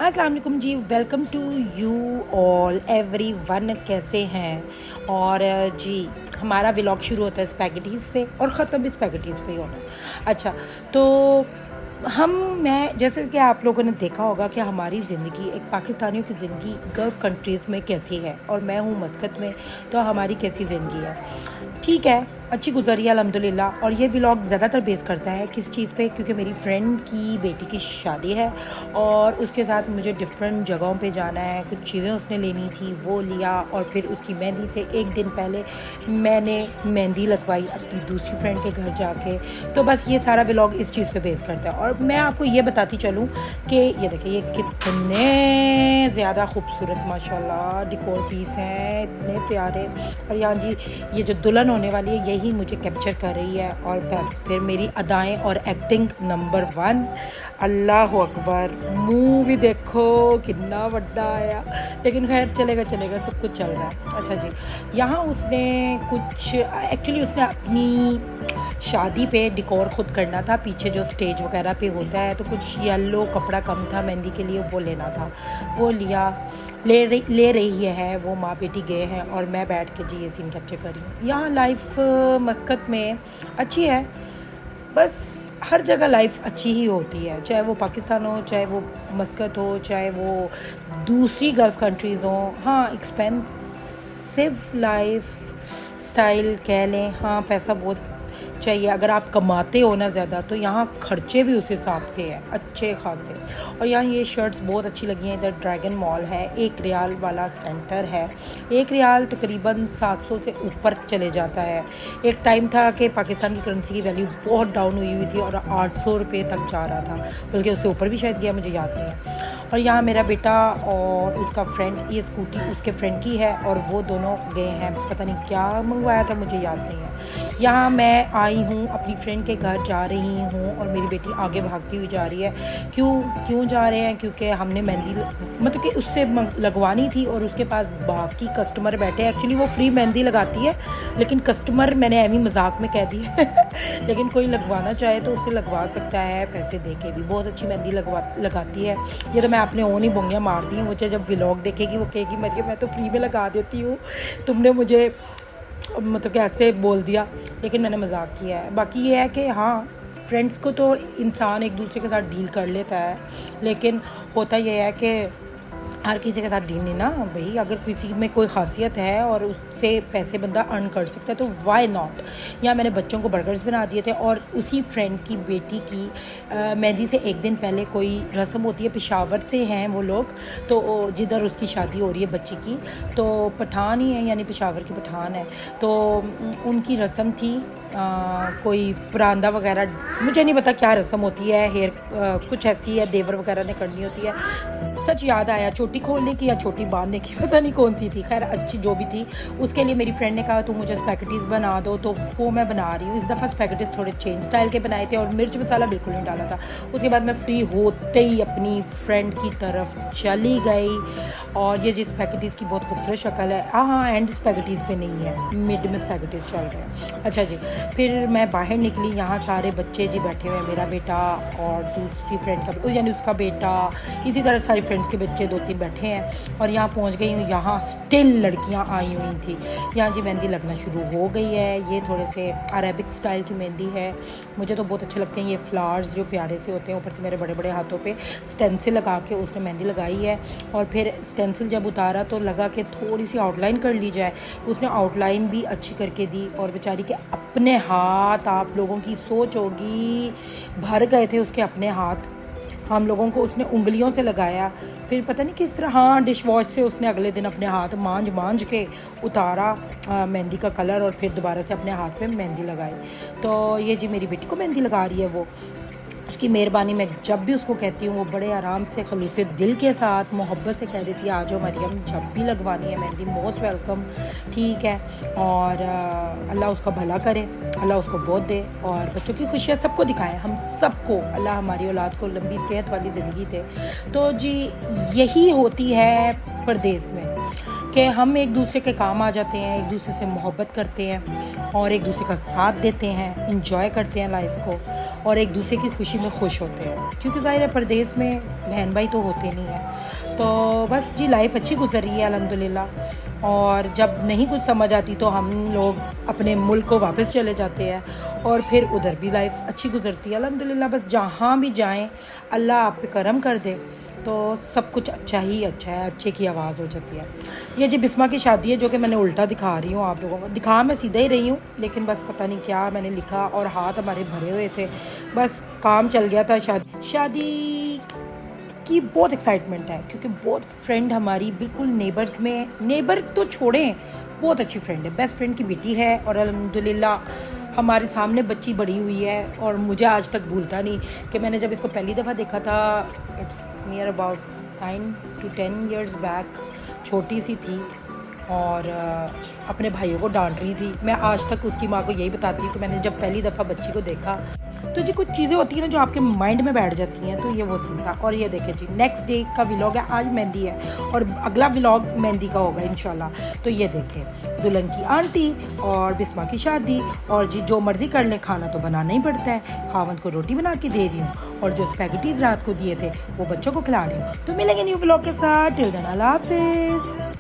अस्सलाम वालेकुम जी, welcome to you all everyone. कैसे हैं? और जी हमारा व्लॉग शुरू होता है स्पैगेटीज़ पे और ख़त्म भी स्पैगेटीज़ पे ही होना है। अच्छा, तो मैं जैसे कि आप लोगों ने देखा होगा कि हमारी ज़िंदगी एक पाकिस्तानियों की ज़िंदगी गल्फ़ कंट्रीज़ में कैसी है और मैं हूँ मस्कत में, तो हमारी कैसी ज़िंदगी है। ठीक है, अच्छी गुजरी है अल्हम्दुलिल्लाह। और ये व्लॉग ज़्यादातर बेस करता है किस चीज़ पे, क्योंकि मेरी फ्रेंड की बेटी की शादी है और उसके साथ मुझे डिफरेंट जगहों पे जाना है। कुछ चीज़ें उसने लेनी थी, वो लिया। और फिर उसकी मेहंदी से एक दिन पहले मैंने मेहंदी लगवाई अपनी दूसरी फ्रेंड के घर जाके। तो बस ये सारा व्लॉग इस चीज़ पे बेस करता है। और मैं आपको ये बताती चलूँ कि ये देखिए, ये कितने ज़्यादा खूबसूरत माशाल्लाह डिकोर पीस हैं, इतने प्यारे। और यहाँ जी ये जो दुल्हन होने वाली है यही मुझे कैप्चर कर रही है। और बस फिर मेरी अदाएं और एक्टिंग नंबर 1। अल्लाह अकबर। मुंह भी देखो कितना बड़ा आया, लेकिन खैर चलेगा चलेगा, सब कुछ चल रहा है। अच्छा जी, यहाँ उसने कुछ एक्चुअली उसने अपनी शादी पे डिकोर ख़ुद करना था। पीछे जो स्टेज वगैरह पे होता है तो कुछ येलो कपड़ा कम था मेहंदी के लिए, वो लेना था। वो लिया, ले रही है वो, माँ बेटी गए हैं और मैं बैठ के जी ये सीन कैप्चर कर रही हूँ। यहाँ लाइफ मस्कत में अच्छी है। बस हर जगह लाइफ अच्छी ही होती है, चाहे वो पाकिस्तान हो, चाहे वो मस्कत हो, चाहे वो दूसरी गल्फ़ कंट्रीज़ हो। हाँ, एक्सपेंसिव लाइफ स्टाइल कह लें, हाँ पैसा बहुत चाहिए। अगर आप कमाते हो ना ज़्यादा तो यहाँ खर्चे भी उस हिसाब से हैं, अच्छे खासे। और यहाँ ये शर्ट्स बहुत अच्छी लगी हैं। इधर ड्रैगन मॉल है, 1 रियाल वाला सेंटर है। 1 रियाल तकरीबन 700 से ऊपर चले जाता है। एक टाइम था कि पाकिस्तान की करेंसी की वैल्यू बहुत डाउन हुई थी और 800 रुपये तक जा रहा था, बल्कि उससे ऊपर भी शायद गया, मुझे याद नहीं है। और यहाँ मेरा बेटा और उसका फ्रेंड, ये स्कूटी उसके फ्रेंड की है और वो दोनों गए हैं, पता नहीं क्या मंगवाया था, मुझे याद नहीं है। यहाँ मैं आई हूँ, अपनी फ्रेंड के घर जा रही हूँ और मेरी बेटी आगे भागती हुई जा रही है। क्यों जा रहे हैं? क्योंकि हमने मेहंदी मतलब कि उससे लगवानी थी और उसके पास बाकी कस्टमर बैठे हैं। एक्चुअली वो फ्री मेहंदी लगाती है, लेकिन कस्टमर मैंने एवं मजाक में कह दी लेकिन कोई लगवाना चाहे तो उससे लगवा सकता है पैसे दे के भी। बहुत अच्छी मेहंदी लगाती है। ये तो मैं अपने ओन ही बोंगियाँ मार दी हूँ। वो जब व्लॉग देखेगी वो कहेगी मरियम मैं तो फ्री में लगा देती हूँ, तुमने मुझे मतलब कि ऐसे बोल दिया, लेकिन मैंने मजाक किया है। बाकी ये है कि हाँ, फ्रेंड्स को तो इंसान एक दूसरे के साथ डील कर लेता है, लेकिन होता यह है कि हर किसी के साथ डील नहीं ना भाई। अगर किसी में कोई खासियत है और उससे पैसे बंदा अर्न कर सकता है तो वाई नॉट। यहाँ मैंने बच्चों को बर्गर्स बना दिए थे। और उसी फ्रेंड की बेटी की मेहंदी से एक दिन पहले कोई रस्म होती है, पेशावर से हैं वो लोग, तो जिधर उसकी शादी हो रही है बच्ची की, तो पठान ही है, यानी पेशावर की पठान है। तो उनकी रस्म थी, कोई परांदा वगैरह, मुझे नहीं पता क्या रस्म होती है, हेयर कुछ ऐसी है, देवर वगैरह ने करनी होती है। सच याद आया, छोटी खोलने की या छोटी बांधने की, पता नहीं कौन सी थी, खैर अच्छी जो भी थी। उसके लिए मेरी फ्रेंड ने कहा तुम मुझे स्पैगेटीज़ बना दो, तो वो मैं बना रही हूँ। इस दफ़ा स्पैगेटीज़ थोड़े चेंज स्टाइल के बनाए थे और मिर्च मसाला बिल्कुल नहीं डाला था। उसके बाद मैं फ्री होते ही अपनी फ्रेंड की तरफ चली गई। और ये जिस स्पैगेटीज़ की बहुत खूबसूरत शक्ल है, हाँ एंड स्पैगेटीज़ पे नहीं है, मिड में स्पैगेटीज़ चल रहे हैं। अच्छा जी, फिर मैं बाहर निकली। यहाँ सारे बच्चे जी बैठे हुए हैं, मेरा बेटा और दूसरी फ्रेंड का यानी उसका बेटा, इसी तरह सारी फ्रेंड्स के बच्चे 2-3 बैठे हैं। और यहाँ पहुँच गई हूँ। यहाँ स्टिल लड़कियाँ आई हुई थी। यहाँ जी मेहंदी लगना शुरू हो गई है। ये थोड़े से अरेबिक स्टाइल की मेहंदी है, मुझे तो बहुत अच्छे लगते हैं ये फ्लावर्स जो प्यारे से होते हैं। ऊपर से मेरे बड़े बड़े हाथों पे स्टेंसिल लगा के उसने मेहंदी लगाई है। और फिर स्टेंसिल जब उतारा तो लगा कि थोड़ी सी आउटलाइन कर ली जाए, उसने आउटलाइन भी अच्छी करके दी। और बेचारी के अपने हाथ, आप लोगों की सोच होगी, भर गए थे उसके अपने हाथ। हम लोगों को उसने उंगलियों से लगाया, फिर पता नहीं किस तरह, हाँ डिश वॉश से उसने अगले दिन अपने हाथ मांझ के उतारा मेहंदी का कलर, और फिर दोबारा से अपने हाथ पे मेहंदी लगाई। तो ये जी मेरी बेटी को मेहंदी लगा रही है वो। उसकी मेहरबानी, मैं जब भी उसको कहती हूँ वो बड़े आराम से खलूसे दिल के साथ मोहब्बत से कह देती है आ जाओ मरियम, जब भी लगवानी है मेहंदी, मोस्ट वेलकम। ठीक है। और अल्लाह उसका भला करे, अल्लाह उसको बहुत दे और बच्चों की खुशियाँ सबको दिखाए, हम सबको। अल्लाह हमारी औलाद को लंबी सेहत वाली ज़िंदगी दे। तो जी यही होती है परदेस में कि हम एक दूसरे के काम आ जाते हैं, एक दूसरे से मोहब्बत करते हैं और एक दूसरे का साथ देते हैं, इंजॉय करते हैं लाइफ को। और एक दूसरे की खुशी में खुश होते हैं, क्योंकि ज़ाहिर है परदेश में बहन भाई तो होते नहीं हैं। तो बस जी लाइफ अच्छी गुजर रही है अल्हम्दुलिल्लाह। और जब नहीं कुछ समझ आती तो हम लोग अपने मुल्क को वापस चले जाते हैं और फिर उधर भी लाइफ अच्छी गुजरती है अल्हम्दुलिल्लाह। बस जहाँ भी जाएं अल्लाह आप पे करम कर दे तो सब कुछ अच्छा ही अच्छा है, अच्छे की आवाज़ हो जाती है। ये जी बिस्मा की शादी है जो कि मैंने उल्टा दिखा रही हूँ आप लोगों को। दिखा मैं सीधा ही रही हूँ, लेकिन बस पता नहीं क्या मैंने लिखा और हाथ हमारे भरे हुए थे, बस काम चल गया था। शादी की बहुत एक्साइटमेंट है क्योंकि बहुत फ्रेंड हमारी बिल्कुल नेबर्स में, नेबर तो छोड़ें बहुत अच्छी फ्रेंड है, बेस्ट फ्रेंड की बेटी है। और अल्हम्दुलिल्लाह हमारे सामने बच्ची बड़ी हुई है और मुझे आज तक भूलता नहीं कि मैंने जब इसको पहली दफ़ा देखा था, it's near about 9 to 10 years back, छोटी सी थी और अपने भाइयों को डांट रही थी। मैं आज तक उसकी माँ को यही बताती हूँ कि मैंने जब पहली दफ़ा बच्ची को देखा तो जी कुछ चीज़ें होती हैं ना जो आपके माइंड में बैठ जाती हैं, तो ये वो सीन था। और ये देखें जी नेक्स्ट डे का व्लॉग है, आज मेहंदी है और अगला व्लॉग मेहंदी का होगा इंशाल्लाह। तो ये देखें दुल्हन की आंटी और बिस्मा की शादी, और जी जो मर्ज़ी कर ले खाना तो बनाना ही पड़ता है। खावंद को रोटी बना के दे रही हूँ और जो स्पैगेटीज़ रात को दिए थे वो बच्चों को खिला रही हूँ। तो मिलेंगे न्यू व्लॉग के साथ, टिल देन अल्लाह हाफिज़।